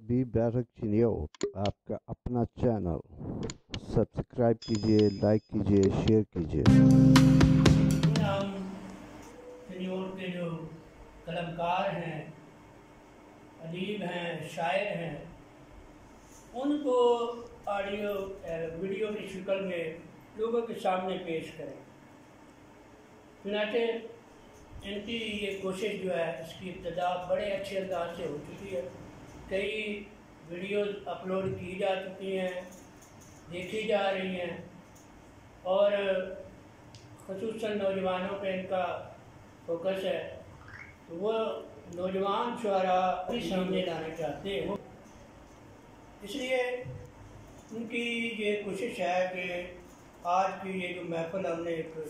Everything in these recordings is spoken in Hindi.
अदबी बैठक चिन्योट, आपका अपना चैनल। सब्सक्राइब कीजिए, लाइक कीजिए, शेयर कीजिए। हम चिन्योट के जो कलाकार हैं, अदीब हैं, शायर हैं, उनको ऑडियो वीडियो की शक्ल में लोगों के सामने पेश करें। चुनांचे इनकी ये कोशिश जो है, इसकी इब्तदा बड़े अच्छे अंदाज से हो चुकी है। कई वीडियोस अपलोड की जा चुकी हैं, देखी जा रही हैं, और ख़ुसूसन नौजवानों पे इनका फोकस है। तो वो नौजवान शुअरा भी सामने लाना चाहते हैं, इसलिए उनकी ये कोशिश है कि आज की ये जो महफिल हमने एक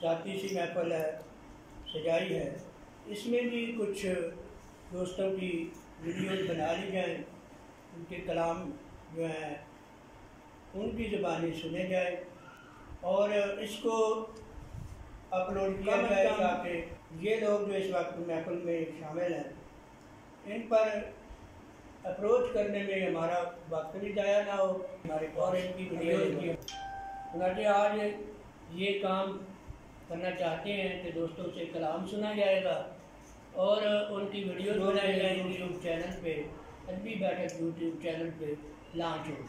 जाती सी महफिल है सजाई है, इसमें भी कुछ दोस्तों की वीडियोस बना ली जाएँ, उनके कलाम जो हैं उनकी ज़बानी सुने जाए और इसको अपलोड किया जाए ताकि ये लोग जो इस वक्त महफिल में शामिल हैं, इन पर अप्रोच करने में हमारा वक्त भी ज़ाया ना हो, हमारे और इनकी वीडियोस की आज ये काम करना चाहते हैं कि दोस्तों से कलाम सुना जाएगा और उनकी वीडियोस बनाई जाएंगी यूट्यूब चैनल पे, अदबी बैठक यूट्यूब चैनल पे लॉन्च होगी।